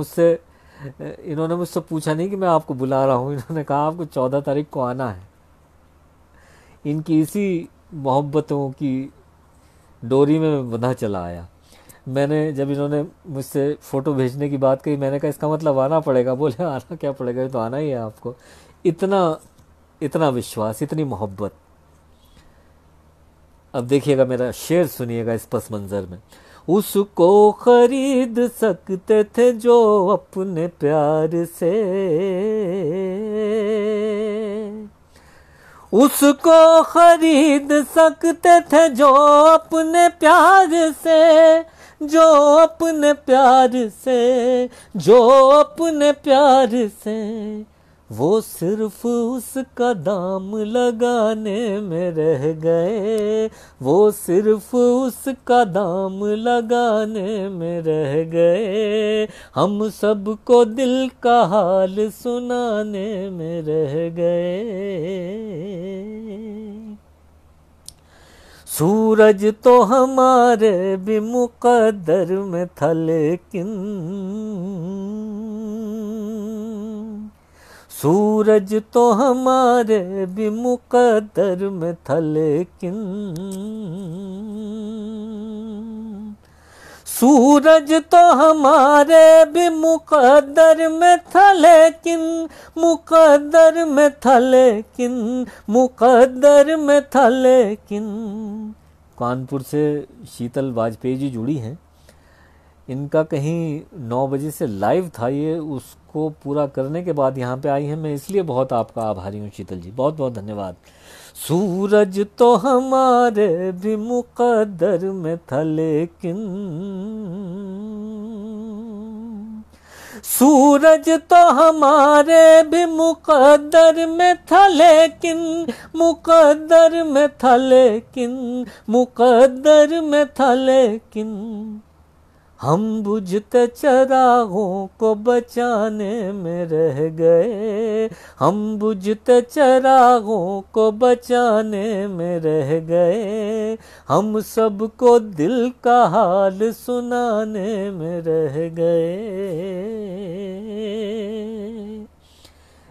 इन्होंने मुझसे पूछा नहीं कि मैं आपको बुला रहा हूं, इन्होंने कहा आपको 14 तारीख को आना है। इनकी इसी मोहब्बतों की डोरी में मैं बंधा चला आया। मैंने जब इन्होंने मुझसे फ़ोटो भेजने की बात कही, मैंने कहा इसका मतलब आना पड़ेगा। बोले आना क्या पड़ेगा, ये तो आना ही है आपको। इतना विश्वास, इतनी मोहब्बत। अब देखिएगा, मेरा शेर सुनिएगा इस पस मंज़र में। उसको खरीद सकते थे जो अपने प्यार से, उसको खरीद सकते थे जो अपने प्यार से, जो अपने प्यार से, जो अपने प्यार से, वो सिर्फ उसका दाम लगाने में रह गए, वो सिर्फ उसका दाम लगाने में रह गए, हम सबको दिल का हाल सुनाने में रह गए। सूरज तो हमारे भी मुकद्दर में था, लेकिन सूरज तो हमारे भी मुकद्दर में था, लेकिन सूरज तो हमारे भी मुकद्दर में था, लेकिन मुकद्दर में था, लेकिन मुकद्दर में था, लेकिन। कानपुर से शीतल वाजपेयी जी जुड़ी हैं। इनका कहीं 9 बजे से लाइव था ये, उसको पूरा करने के बाद यहाँ पे आई हैं। मैं इसलिए बहुत आपका आभारी हूँ शीतल जी, बहुत बहुत धन्यवाद। सूरज तो हमारे भी मुकद्दर में था, लेकिन सूरज तो हमारे भी मुकद्दर में था, लेकिन मुकद्दर में था, लेकिन मुकद्दर में था, लेकिन हम बुझते चरागों को बचाने में रह गए, हम बुझते चरागों को बचाने में रह गए, हम सबको दिल का हाल सुनाने में रह गए।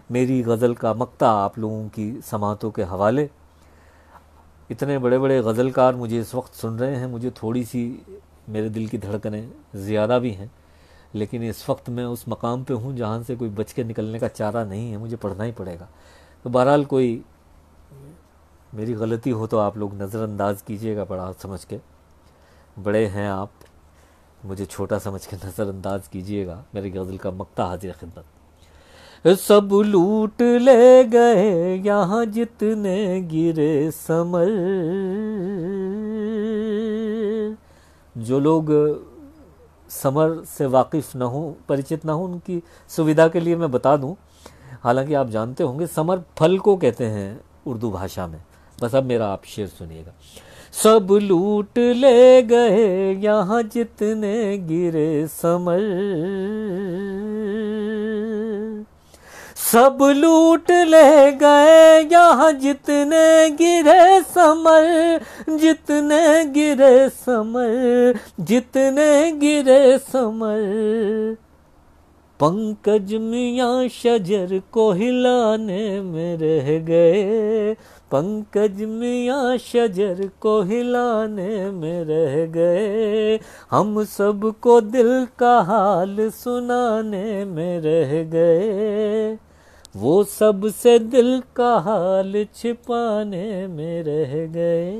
मेरी गज़ल का मक्ता आप लोगों की समातों के हवाले। इतने बड़े बड़े गज़लकार मुझे इस वक्त सुन रहे हैं, मुझे थोड़ी सी मेरे दिल की धड़कनें ज़्यादा भी हैं, लेकिन इस वक्त मैं उस मकाम पे हूँ जहाँ से कोई बच के निकलने का चारा नहीं है, मुझे पढ़ना ही पड़ेगा। तो बहरहाल कोई मेरी गलती हो तो आप लोग नज़रअंदाज कीजिएगा, बड़ा समझ के। बड़े हैं आप, मुझे छोटा समझ के नज़रअंदाज कीजिएगा। मेरी गज़ल का मक्ता हाजिर खिदमत। सब लूट ले गए यहाँ जितने गिरे समर। जो लोग समर से वाकिफ़ न हो, परिचित ना हो, उनकी सुविधा के लिए मैं बता दूं, हालांकि आप जानते होंगे समर फल को कहते हैं उर्दू भाषा में। बस अब मेरा आप शेर सुनिएगा। सब लूट ले गए यहाँ जितने गिरे समर, सब लूट ले गए यहाँ जितने गिरे समर, जितने गिरे समर, जितने गिरे समर। पंकज मियाँ शजर को हिलाने में रह गए, पंकज मियाँ शजर को हिलाने में रह गए, हम सबको दिल का हाल सुनाने में रह गए, वो सबसे दिल का हाल छिपाने में रह गए।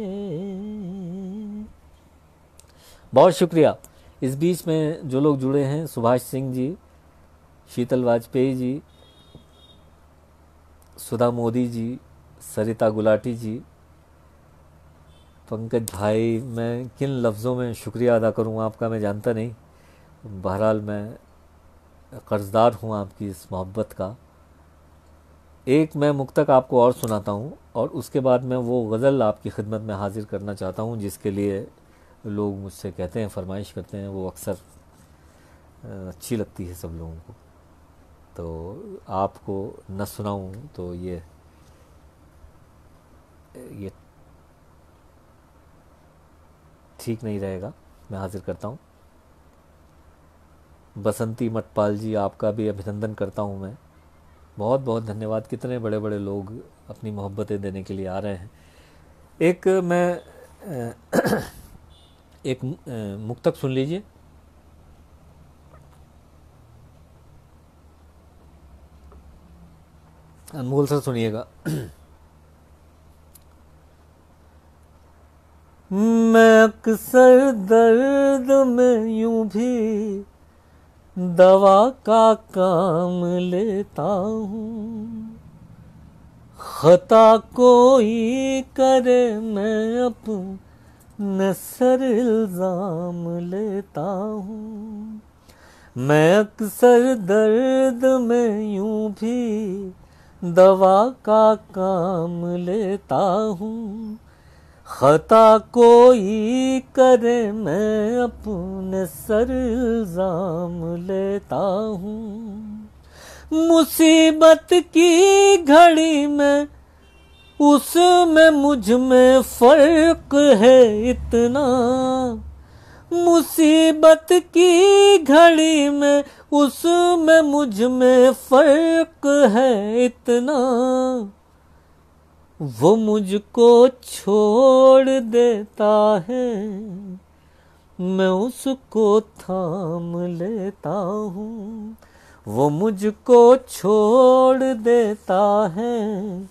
बहुत शुक्रिया। इस बीच में जो लोग जुड़े हैं, सुभाष सिंह जी, शीतल वाजपेयी जी, सुधा मोदी जी, सरिता गुलाटी जी, पंकज भाई, मैं किन लफ्ज़ों में शुक्रिया अदा करूं आपका मैं जानता नहीं। बहरहाल मैं कर्ज़दार हूं आपकी इस मोहब्बत का। एक मैं मुक्तक आपको और सुनाता हूं और उसके बाद मैं वो गज़ल आपकी खिदमत में हाजिर करना चाहता हूं जिसके लिए लोग मुझसे कहते हैं, फरमाइश करते हैं, वो अक्सर अच्छी लगती है सब लोगों को। तो आपको न सुनाऊं तो ये ठीक नहीं रहेगा। मैं हाजिर करता हूं। बसंती मटपाल जी, आपका भी अभिनंदन करता हूं मैं। बहुत बहुत धन्यवाद। कितने बड़े बड़े लोग अपनी मोहब्बतें देने के लिए आ रहे हैं। एक मैं एक मुक्तक सुन लीजिए। अनमोल सर सुनिएगा। मैं अक्सर दर्द में यूं भी दवा का काम लेता हूँ, खता कोई करे मैं अपने सर इल्ज़ाम लेता हूँ। मैं अक्सर दर्द में यूं भी दवा का काम लेता हूँ। खता कोई करे मैं अपने सर इल्जाम लेता हूँ। मुसीबत की घड़ी में उसमें मुझ में फर्क है इतना। मुसीबत की घड़ी में उसमें मुझ में फर्क है इतना। वो मुझको छोड़ देता है, मैं उसको थाम लेता हूँ। वो मुझको छोड़ देता है,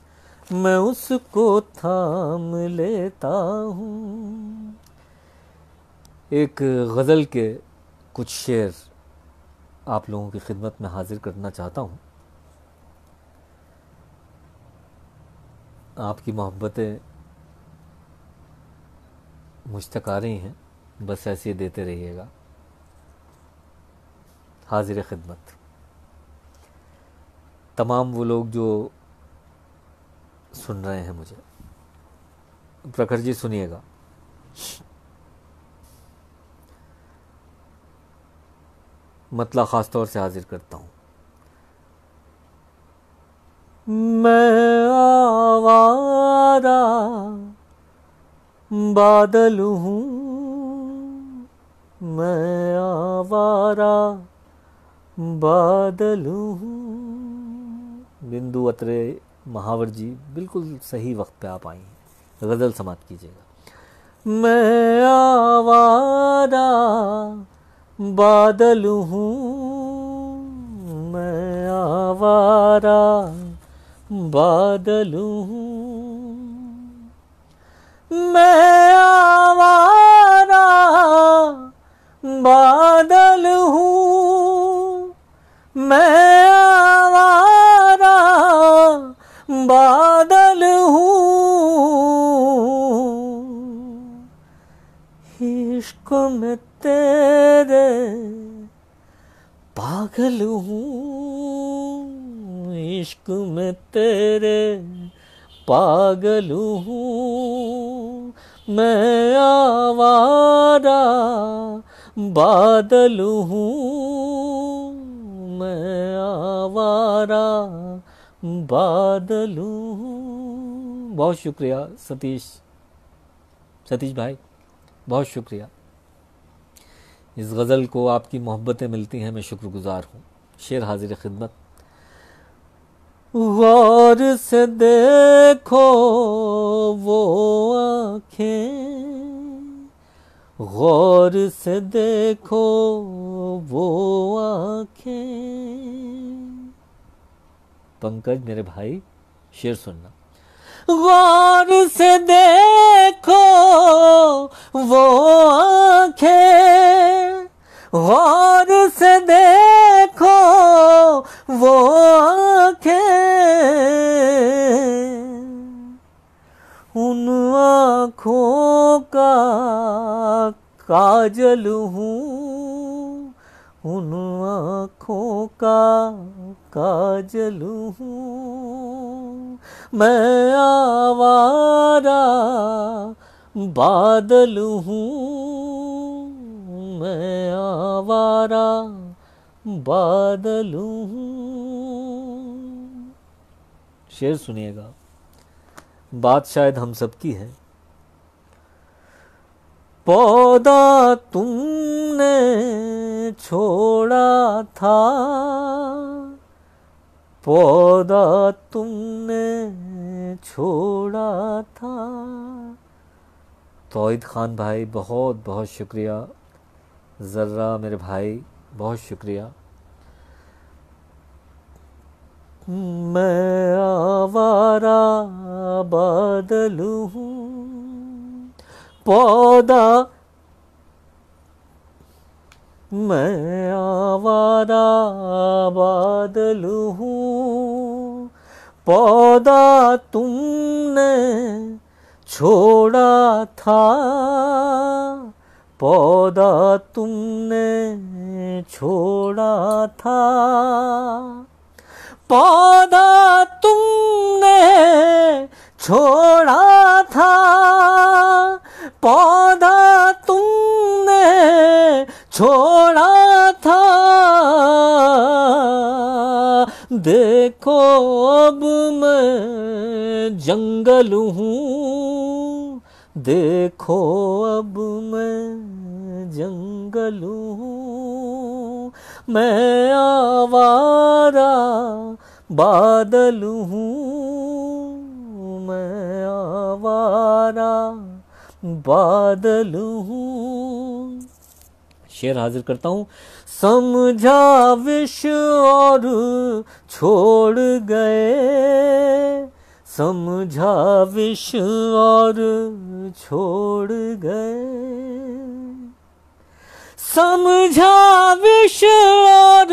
मैं उसको थाम लेता हूँ। एक गज़ल के कुछ शेर आप लोगों की खिदमत में हाजिर करना चाहता हूँ। आपकी मोहब्बतें मुझ तक आ रही हैं, बस ऐसे ही देते रहिएगा। हाजिर खिदमत तमाम वो लोग जो सुन रहे हैं मुझे। प्रखर जी सुनिएगा। मतला ख़ास तौर से हाजिर करता हूँ। मैं आवारा बादल हूँ, मैं आवारा बादल हूँ। बिंदु अत्रे महावर जी बिल्कुल सही वक्त पे आप आई हैं। गज़ल समाप्त कीजिएगा। मैं आवारा बादल हूँ, मैं आवारा बादल हूँ। मैं आवारा बादल हूँ, मैं आवारा बादल हूँ। इश्क में तेरे पागल हूँ, इश्क में तेरे पागल हूँ। मैं आवारा बादल हूँ, मैं आवारा बादल हूँ। बहुत शुक्रिया सतीश भाई, बहुत शुक्रिया। इस गज़ल को आपकी मोहब्बतें मिलती हैं, मैं शुक्रगुजार हूँ। शेर हाजिर खिदमत। गौर से देखो वो आँखें, गौर से देखो वो आँखें। पंकज मेरे भाई शेर सुनना। गौर से देखो वो आँखें, गौर से देखो वो आँखें। उन आँखों का काजल हूँ, उन आँखों का काजल हूँ। मैं आवारा बादल हूँ, मैं आवारा बादल हूँ। शेर सुनिएगा। बात शायद हम सब की है। पौधा तुमने छोड़ा था, पौधा तुमने छोड़ा था। तौहीद खान भाई बहुत बहुत शुक्रिया। ज़र्रा मेरे भाई बहुत शुक्रिया। मैं आवारा बादल हूँ, पौधा मैं आवारा बादल हूँ, पौधा तुमने छोड़ा था, पौधा तुमने छोड़ा था। पौधा तुमने छोड़ा था, पौधा तुमने छोड़ा था, देखो अब मैं जंगल हूँ, देखो अब मैं जंगल हूँ, मैं आवारा बादल हूँ, मैं आवारा बादल हूँ। शेर हाजिर करता हूँ। समझा विष और छोड़ गए, समझा विष और छोड़ गए, समझा विष और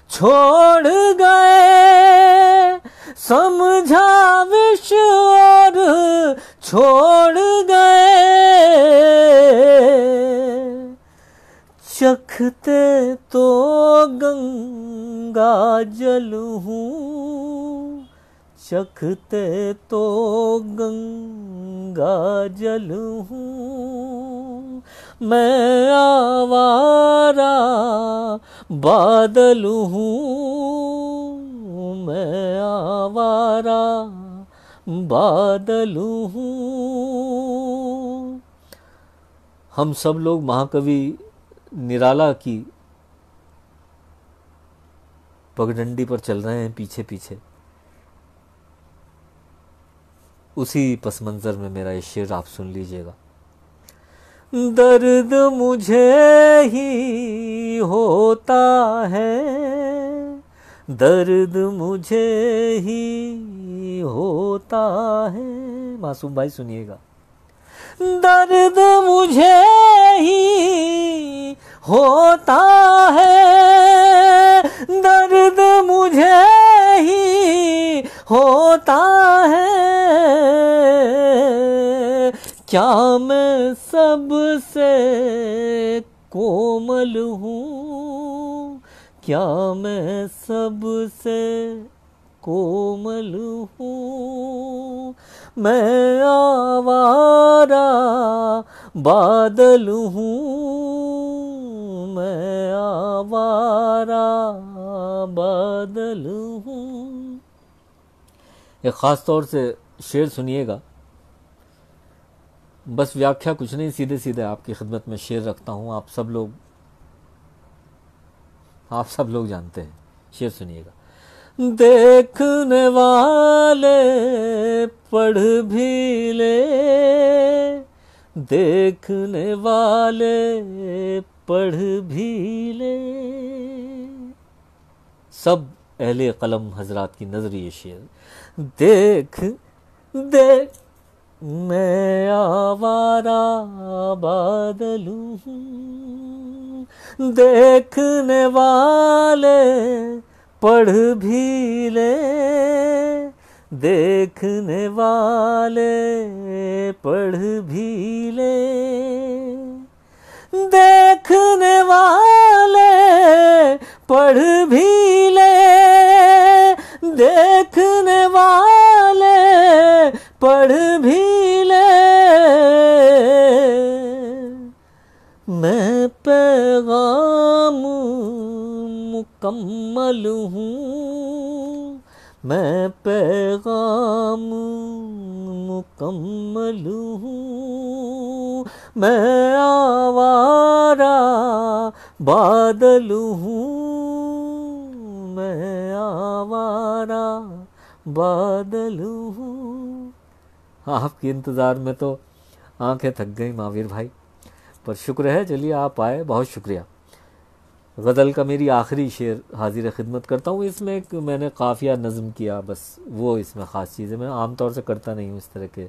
छोड़ गए, समझा विष और छोड़ गए, चखते तो गंगा जल हूँ, चखते तो गंगा जल हूँ, मैं आवारा बादल हूँ, मैं आवारा बादल हूँ। हम सब लोग महाकवि निराला की पगडंडी पर चल रहे हैं पीछे पीछे। उसी पस मंजर में मेरा ये शेर आप सुन लीजिएगा। दर्द मुझे ही होता है, दर्द मुझे ही होता है। मासूम भाई सुनिएगा। दर्द मुझे ही होता है, दर्द मुझे ही होता है, क्या मैं सबसे कोमल हूँ, क्या मैं सबसे कोमल हूँ, मैं आवारा बादल हूँ, मैं आवारा बादल हूँ। एक ख़ास तौर से शेर सुनिएगा। बस व्याख्या कुछ नहीं, सीधे सीधे आपकी खिदमत में शेर रखता हूँ। आप सब लोग जानते हैं। शेर सुनिएगा। देखने वाले पढ़ भी ले, देखने वाले पढ़ भी ले। सब अहले कलम हजरात की नजर ये शेर। देख देख मैं आवारा बादल हूँ, देखने वाले पढ़ भी ले, देखने वाले पढ़ भी ले, देखने वाले पढ़ भी ले, देखने वाले पढ़ भी ले। मैं पैगाम मुकम्मल हूँ, मैं पैगाम मुकम्मल हूँ, मैं आवारा बादल हूँ, मैं आवारा बादल हूँ। आपके इंतज़ार में तो आंखें थक गई महावीर भाई, पर शुक्र है चलिए आप आए, बहुत शुक्रिया। गज़ल का मेरी आखिरी शेर हाजिर खिदमत करता हूँ। इसमें एक मैंने काफ़िया नज़म किया, बस वो इसमें ख़ास चीज़ है। मैं आमतौर से करता नहीं हूँ इस तरह के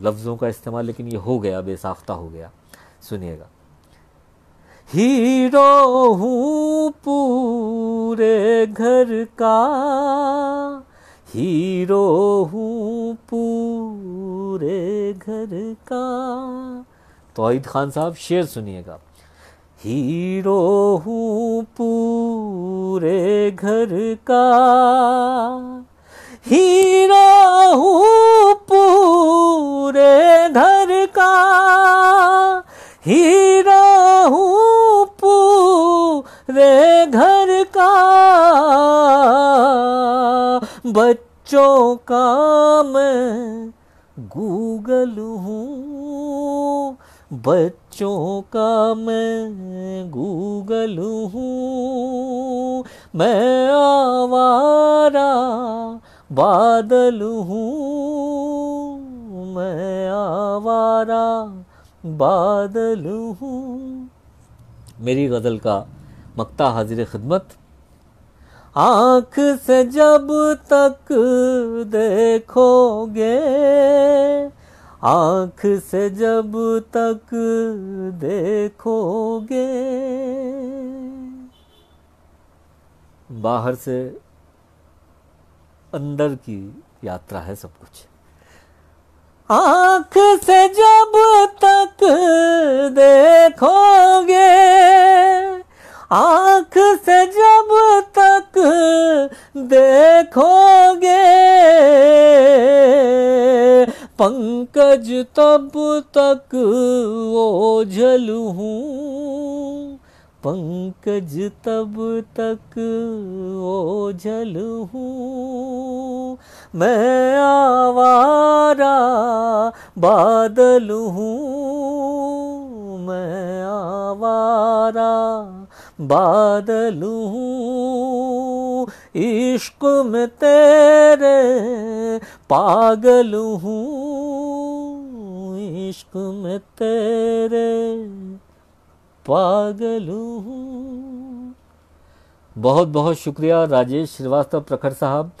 लफ्ज़ों का इस्तेमाल, लेकिन ये हो गया, बेसाख्ता हो गया। सुनिएगा। हीरो हूँ पूरे घर का, हीरो हूँ पूरे घर का। तौहीद खान साहब शेर सुनिएगा। हीरो हूँ पूरे घर का, हीरो हूँ पूरे घर का, हीरो हूँ पूरे घर का। बच्चों का मैं गूगल हूँ, बच्चों का मैं गूगल हूँ। मैं आवारा बादल हूँ, मैं आवारा बादल हूँ। मेरी गज़ल का मक्ता हाजिर खिदमत। आँख से जब तक देखोगे, आँख से जब तक देखोगे, बाहर से अंदर की यात्रा है सब कुछ। आँख से जब तक देखोगे, आँख से जब तक देखोगे, पंकज तब तक ओझल हूँ, पंकज तब तक ओझल हूँ। मैं आवारा बादल हूँ, मैं आवारा बादल हूँ। इश्क में तेरे पागल हूँ, इश्क में तेरे पागल हूँ। बहुत बहुत शुक्रिया राजेश श्रीवास्तव प्रखर साहब,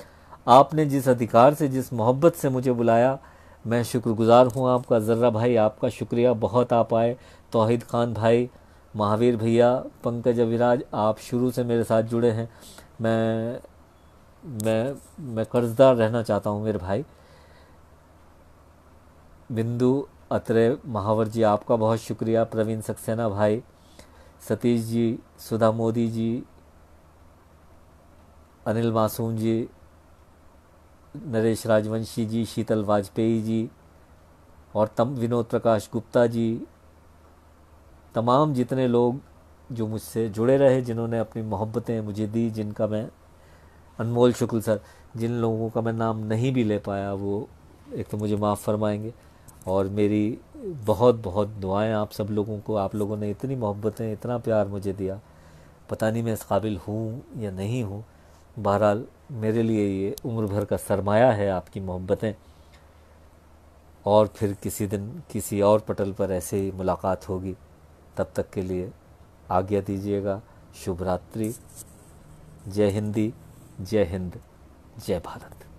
आपने जिस अधिकार से, जिस मोहब्बत से मुझे बुलाया, मैं शुक्रगुजार हूँ आपका। ज़र्रा भाई आपका शुक्रिया, बहुत आप आए। तौहीद खान भाई, महावीर भैया, पंकज अविराज, आप शुरू से मेरे साथ जुड़े हैं। मैं कर्जदार रहना चाहता हूँ मेरे भाई। बिंदु अत्रे महावर जी आपका बहुत शुक्रिया। प्रवीण सक्सेना भाई, सतीश जी, सुधा मोदी जी, अनिल मासूम जी, नरेश राजवंशी जी, शीतल वाजपेयी जी और विनोद प्रकाश गुप्ता जी, तमाम जितने लोग जो मुझसे जुड़े रहे, जिन्होंने अपनी मोहब्बतें मुझे दी, जिनका मैं अनमोल शुक्र सर, जिन लोगों का मैं नाम नहीं भी ले पाया वो एक तो मुझे माफ़ फरमाएंगे। और मेरी बहुत बहुत दुआएं आप सब लोगों को। आप लोगों ने इतनी मोहब्बतें, इतना प्यार मुझे दिया, पता नहीं मैं इस काबिल हूँ या नहीं हूँ। बहरहाल मेरे लिए ये उम्र भर का सरमाया है आपकी मोहब्बतें। और फिर किसी दिन किसी और पटल पर ऐसे ही मुलाकात होगी। तब तक के लिए आज्ञा दीजिएगा। शुभ रात्रि। जय हिंदी, जय हिंद, जय भारत।